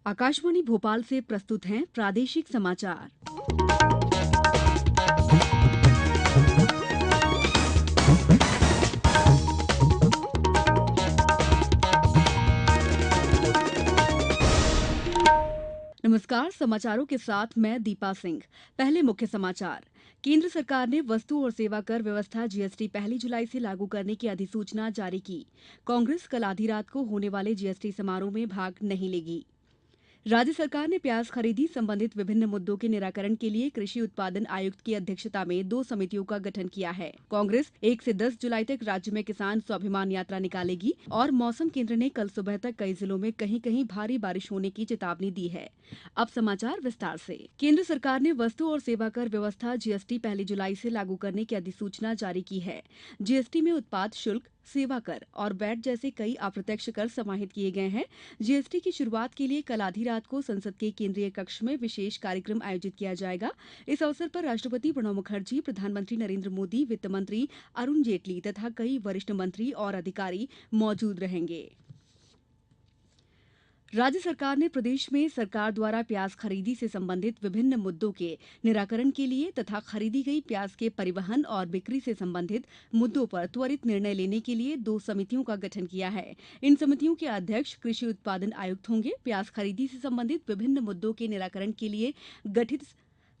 आकाशवाणी भोपाल से प्रस्तुत हैं प्रादेशिक समाचार। नमस्कार, समाचारों के साथ मैं दीपा सिंह। पहले मुख्य समाचार। केंद्र सरकार ने वस्तु और सेवा कर व्यवस्था जीएसटी 1 जुलाई से लागू करने की अधिसूचना जारी की। कांग्रेस कल आधी रात को होने वाले जीएसटी समारोह में भाग नहीं लेगी। राज्य सरकार ने प्याज खरीदी संबंधित विभिन्न मुद्दों के निराकरण के लिए कृषि उत्पादन आयुक्त की अध्यक्षता में 2 समितियों का गठन किया है। कांग्रेस 1 से 10 जुलाई तक राज्य में किसान स्वाभिमान यात्रा निकालेगी और मौसम केंद्र ने कल सुबह तक कई जिलों में कहीं कहीं भारी बारिश होने की चेतावनी दी है। अब समाचार विस्तार से। केंद्र सरकार ने वस्तु और सेवा कर व्यवस्था जीएसटी 1 जुलाई से लागू करने की अधिसूचना जारी की है। जीएसटी में उत्पाद शुल्क, सेवा कर और वैट जैसे कई अप्रत्यक्ष कर समाहित किए गए हैं। जीएसटी की शुरुआत के लिए कल आधी रात को संसद के केंद्रीय कक्ष में विशेष कार्यक्रम आयोजित किया जाएगा। इस अवसर पर राष्ट्रपति प्रणब मुखर्जी, प्रधानमंत्री नरेंद्र मोदी, वित्त मंत्री अरुण जेटली तथा कई वरिष्ठ मंत्री और अधिकारी मौजूद रहेंगे। राज्य सरकार ने प्रदेश में सरकार द्वारा प्याज खरीदी से संबंधित विभिन्न मुद्दों के निराकरण के लिए तथा खरीदी गई प्याज के परिवहन और बिक्री से संबंधित मुद्दों पर त्वरित निर्णय लेने के लिए 2 समितियों का गठन किया है। इन समितियों के अध्यक्ष कृषि उत्पादन आयुक्त होंगे। प्याज खरीदी से संबंधित विभिन्न मुद्दों के निराकरण के लिए गठित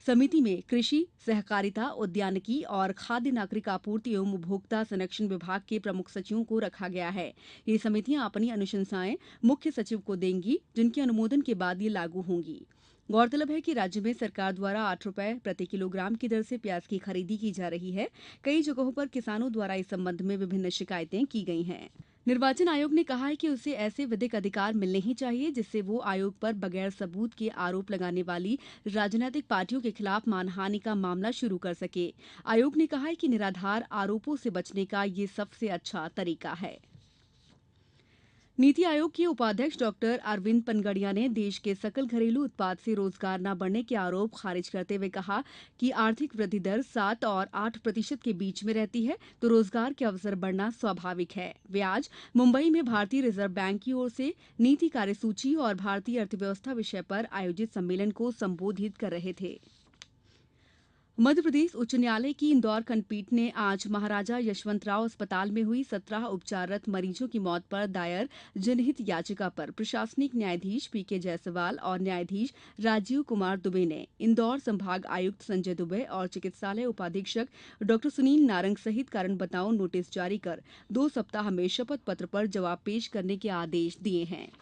समिति में कृषि, सहकारिता, उद्यानिकी और खाद्य नागरिक आपूर्ति एवं उपभोक्ता संरक्षण विभाग के प्रमुख सचिवों को रखा गया है। ये समितियां अपनी अनुशंसाएं मुख्य सचिव को देंगी, जिनके अनुमोदन के बाद ये लागू होंगी। गौरतलब है कि राज्य में सरकार द्वारा 8 रुपए प्रति किलोग्राम की दर से प्याज की खरीदी की जा रही है। कई जगहों पर किसानों द्वारा इस संबंध में विभिन्न शिकायतें की गई हैं। निर्वाचन आयोग ने कहा है कि उसे ऐसे विधिक अधिकार मिलने ही चाहिए जिससे वो आयोग पर बगैर सबूत के आरोप लगाने वाली राजनीतिक पार्टियों के खिलाफ मानहानि का मामला शुरू कर सके। आयोग ने कहा है कि निराधार आरोपों से बचने का ये सबसे अच्छा तरीका है। नीति आयोग के उपाध्यक्ष डॉक्टर अरविंद पनगड़िया ने देश के सकल घरेलू उत्पाद से रोजगार न बढ़ने के आरोप खारिज करते हुए कहा कि आर्थिक वृद्धि दर 7 और 8% के बीच में रहती है तो रोजगार के अवसर बढ़ना स्वाभाविक है। वे आज मुंबई में भारतीय रिजर्व बैंक की ओर से नीति कार्यसूची और भारतीय अर्थव्यवस्था विषय पर आयोजित सम्मेलन को संबोधित कर रहे थे। मध्य प्रदेश उच्च न्यायालय की इंदौर खंडपीठ ने आज महाराजा यशवंतराव अस्पताल में हुई 17 उपचाररत मरीजों की मौत पर दायर जनहित याचिका पर प्रशासनिक न्यायाधीश पीके जायसवाल और न्यायाधीश राजीव कुमार दुबे ने इंदौर संभाग आयुक्त संजय दुबे और चिकित्सालय उपाधीक्षक डॉ सुनील नारंग सहित कारण बताओ नोटिस जारी कर 2 सप्ताह में शपथ पत्र पर जवाब पेश करने के आदेश दिए हैं।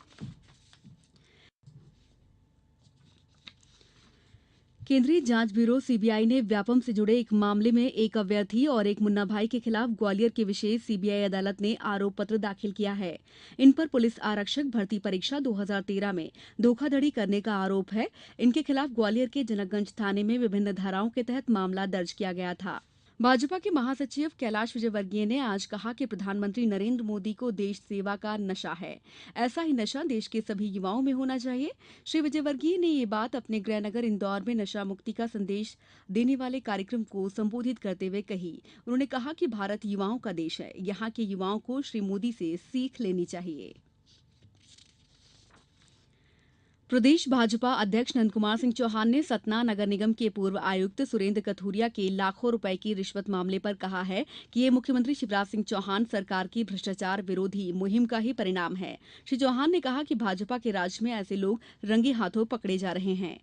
केंद्रीय जांच ब्यूरो सीबीआई ने व्यापम से जुड़े एक मामले में एक अभ्यर्थी और एक मुन्ना भाई के खिलाफ ग्वालियर की विशेष सीबीआई अदालत ने आरोप पत्र दाखिल किया है। इन पर पुलिस आरक्षक भर्ती परीक्षा 2013 में धोखाधड़ी करने का आरोप है। इनके खिलाफ ग्वालियर के जनकगंज थाने में विभिन्न धाराओं के तहत मामला दर्ज किया गया था। भाजपा के महासचिव कैलाश विजयवर्गीय ने आज कहा कि प्रधानमंत्री नरेंद्र मोदी को देश सेवा का नशा है। ऐसा ही नशा देश के सभी युवाओं में होना चाहिए। श्री विजयवर्गीय ने ये बात अपने गृहनगर इंदौर में नशा मुक्ति का संदेश देने वाले कार्यक्रम को संबोधित करते हुए कही। उन्होंने कहा कि भारत युवाओं का देश है। यहाँ के युवाओं को श्री मोदी से सीख लेनी चाहिए। प्रदेश भाजपा अध्यक्ष नंदकुमार सिंह चौहान ने सतना नगर निगम के पूर्व आयुक्त सुरेंद्र कथूरिया के लाखों रुपए की रिश्वत मामले पर कहा है कि ये मुख्यमंत्री शिवराज सिंह चौहान सरकार की भ्रष्टाचार विरोधी मुहिम का ही परिणाम है। श्री चौहान ने कहा कि भाजपा के राज में ऐसे लोग रंगे हाथों पकड़े जा रहे हैं।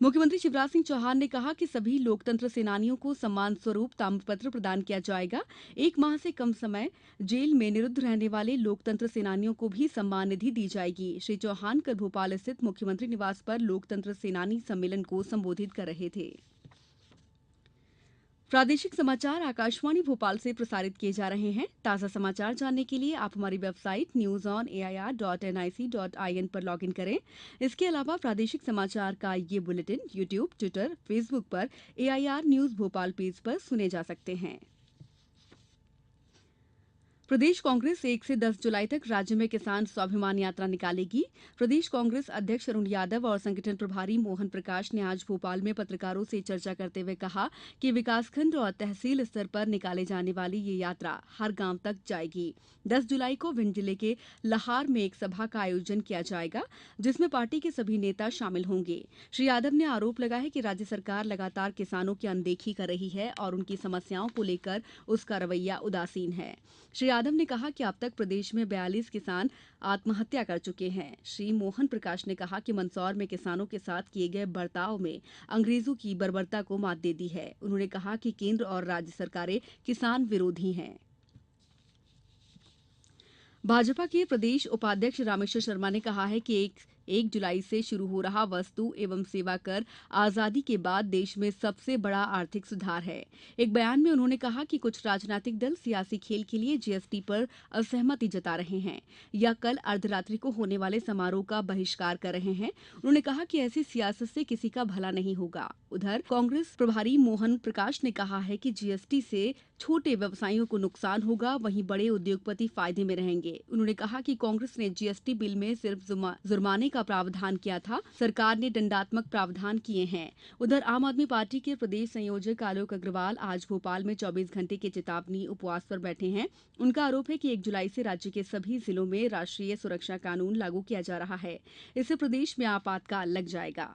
मुख्यमंत्री शिवराज सिंह चौहान ने कहा कि सभी लोकतंत्र सेनानियों को सम्मान स्वरूप ताम्रपत्र प्रदान किया जाएगा। 1 माह से कम समय जेल में निरुद्ध रहने वाले लोकतंत्र सेनानियों को भी सम्मान निधि दी जाएगी। श्री चौहान कल भोपाल स्थित मुख्यमंत्री निवास पर लोकतंत्र सेनानी सम्मेलन को संबोधित कर रहे थे। प्रादेशिक समाचार आकाशवाणी भोपाल से प्रसारित किए जा रहे हैं। ताज़ा समाचार जानने के लिए आप हमारी वेबसाइट newsonair.nic.in पर लॉगिन करें। इसके अलावा प्रादेशिक समाचार का ये बुलेटिन यूट्यूब, ट्विटर, फेसबुक पर AIR न्यूज़ भोपाल पेज पर सुने जा सकते हैं। प्रदेश कांग्रेस 1 से 10 जुलाई तक राज्य में किसान स्वाभिमान यात्रा निकालेगी। प्रदेश कांग्रेस अध्यक्ष अरुण यादव और संगठन प्रभारी मोहन प्रकाश ने आज भोपाल में पत्रकारों से चर्चा करते हुए कहा कि विकासखंड और तहसील स्तर पर निकाले जाने वाली ये यात्रा हर गांव तक जाएगी। 10 जुलाई को भिंड जिले के लहार में एक सभा का आयोजन किया जाएगा, जिसमें पार्टी के सभी नेता शामिल होंगे। श्री यादव ने आरोप लगाया कि राज्य सरकार लगातार किसानों की अनदेखी कर रही है और उनकी समस्याओं को लेकर उसका रवैया उदासीन है। श्री यादव ने कहा कि अब तक प्रदेश में 42 किसान आत्महत्या कर चुके हैं। श्री मोहन प्रकाश ने कहा कि मंदसौर में किसानों के साथ किए गए बर्ताव में अंग्रेजों की बर्बरता को मात दे दी है। उन्होंने कहा कि केंद्र और राज्य सरकारें किसान विरोधी हैं। भाजपा के प्रदेश उपाध्यक्ष रामेश्वर शर्मा ने कहा है कि 1 जुलाई से शुरू हो रहा वस्तु एवं सेवा कर आजादी के बाद देश में सबसे बड़ा आर्थिक सुधार है। एक बयान में उन्होंने कहा कि कुछ राजनीतिक दल सियासी खेल के लिए जीएसटी पर असहमति जता रहे हैं या कल अर्धरात्रि को होने वाले समारोह का बहिष्कार कर रहे हैं। उन्होंने कहा कि ऐसी सियासत से किसी का भला नहीं होगा। उधर कांग्रेस प्रभारी मोहन प्रकाश ने कहा है कि जीएसटी से छोटे व्यवसायियों को नुकसान होगा, वहीं बड़े उद्योगपति फायदे में रहेंगे। उन्होंने कहा कि कांग्रेस ने जीएसटी बिल में सिर्फ जुर्माने का प्रावधान किया था, सरकार ने दंडात्मक प्रावधान किए हैं। उधर आम आदमी पार्टी के प्रदेश संयोजक आलोक अग्रवाल आज भोपाल में 24 घंटे के चेतावनी उपवास पर बैठे हैं। उनका आरोप है कि 1 जुलाई से राज्य के सभी जिलों में राष्ट्रीय सुरक्षा कानून लागू किया जा रहा है। इससे प्रदेश में आपातकाल लग जाएगा।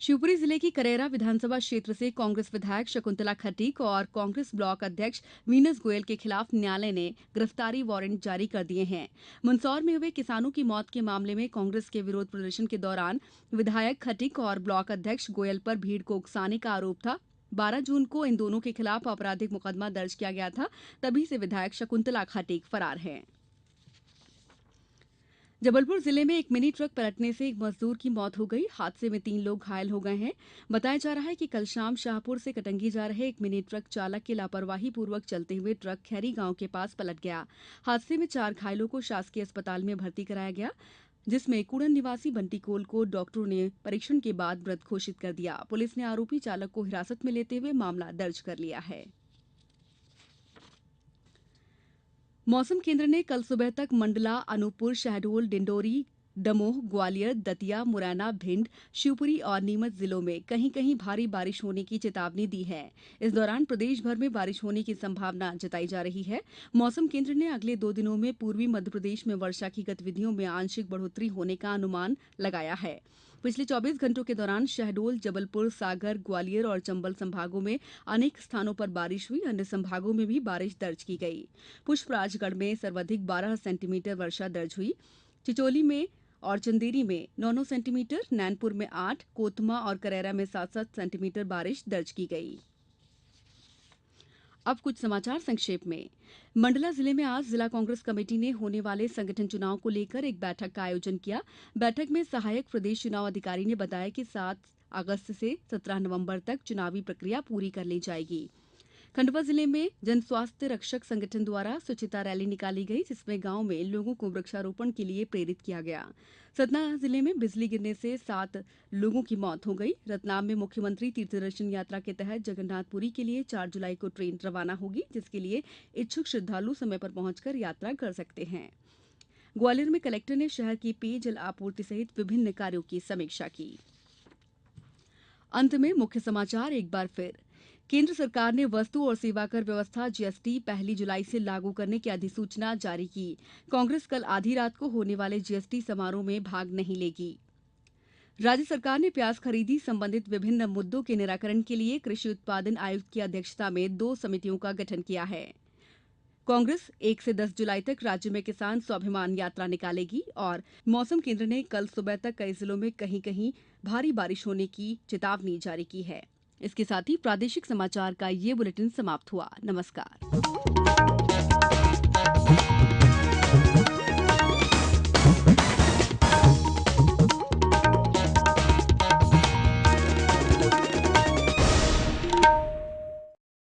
शिवपुरी जिले की करेरा विधानसभा क्षेत्र से कांग्रेस विधायक शकुंतला खटीक और कांग्रेस ब्लॉक अध्यक्ष वीनस गोयल के खिलाफ न्यायालय ने गिरफ्तारी वारंट जारी कर दिए हैं। मंदसौर में हुए किसानों की मौत के मामले में कांग्रेस के विरोध प्रदर्शन के दौरान विधायक खटीक और ब्लॉक अध्यक्ष गोयल पर भीड़ को उकसाने का आरोप था। 12 जून को इन दोनों के खिलाफ आपराधिक मुकदमा दर्ज किया गया था। तभी से विधायक शकुंतला खटीक फरार हैं। जबलपुर जिले में एक मिनी ट्रक पलटने से एक मजदूर की मौत हो गई। हादसे में 3 लोग घायल हो गए हैं। बताया जा रहा है कि कल शाम शाहपुर से कटंगी जा रहे एक मिनी ट्रक चालक के लापरवाही पूर्वक चलते हुए ट्रक खैरी गांव के पास पलट गया। हादसे में 4 घायलों को शासकीय अस्पताल में भर्ती कराया गया, जिसमें कुड़न निवासी बंटी कोल को डॉक्टरों ने परीक्षण के बाद मृत घोषित कर दिया। पुलिस ने आरोपी चालक को हिरासत में लेते हुए मामला दर्ज कर लिया है। मौसम केंद्र ने कल सुबह तक मंडला, अनूपपुर, शहडोल, डिंडोरी, दमोह, ग्वालियर, दतिया, मुरैना, भिंड, शिवपुरी और नीमच जिलों में कहीं कहीं भारी बारिश होने की चेतावनी दी है। इस दौरान प्रदेश भर में बारिश होने की संभावना जताई जा रही है। मौसम केंद्र ने अगले 2 दिनों में पूर्वी मध्यप्रदेश में वर्षा की गतिविधियों में आंशिक बढ़ोतरी होने का अनुमान लगाया है। पिछले 24 घंटों के दौरान शहडोल, जबलपुर, सागर, ग्वालियर और चंबल संभागों में अनेक स्थानों पर बारिश हुई। अन्य संभागों में भी बारिश दर्ज की गई। पुष्पराजगढ़ में सर्वाधिक 12 सेंटीमीटर वर्षा दर्ज हुई। चिचोली में और चंदेरी में 9-9 सेंटीमीटर, नैनपुर में 8, कोतमा और करेरा में 7-7 सेंटीमीटर बारिश दर्ज की गई। अब कुछ समाचार संक्षेप में। मंडला जिले में आज जिला कांग्रेस कमेटी ने होने वाले संगठन चुनाव को लेकर एक बैठक का आयोजन किया। बैठक में सहायक प्रदेश चुनाव अधिकारी ने बताया कि 7 अगस्त से 17 नवंबर तक चुनावी प्रक्रिया पूरी कर ली जाएगी। खंडवा जिले में जन स्वास्थ्य रक्षक संगठन द्वारा स्वच्छता रैली निकाली गई, जिसमें गांव में लोगों को वृक्षारोपण के लिए प्रेरित किया गया। सतना जिले में बिजली गिरने से 7 लोगों की मौत हो गई। रतलाम में मुख्यमंत्री तीर्थदर्शन यात्रा के तहत जगन्नाथपुरी के लिए 4 जुलाई को ट्रेन रवाना होगी, जिसके लिए इच्छुक श्रद्धालु समय पर पहुंचकर यात्रा कर सकते हैं। ग्वालियर में कलेक्टर ने शहर की पेयजल आपूर्ति सहित विभिन्न कार्यों की समीक्षा की। अंत में मुख्य समाचार एक बार फिर। केंद्र सरकार ने वस्तु और सेवा कर व्यवस्था जीएसटी 1 जुलाई से लागू करने की अधिसूचना जारी की। कांग्रेस कल आधी रात को होने वाले जीएसटी समारोह में भाग नहीं लेगी। राज्य सरकार ने प्याज खरीदी संबंधित विभिन्न मुद्दों के निराकरण के लिए कृषि उत्पादन आयुक्त की अध्यक्षता में 2 समितियों का गठन किया है। कांग्रेस 1 से 10 जुलाई तक राज्य में किसान स्वाभिमान यात्रा निकालेगी और मौसम केंद्र ने कल सुबह तक कई जिलों में कहीं कहीं भारी बारिश होने की चेतावनी जारी की है। इसके साथ ही प्रादेशिक समाचार का ये बुलेटिन समाप्त हुआ। नमस्कार।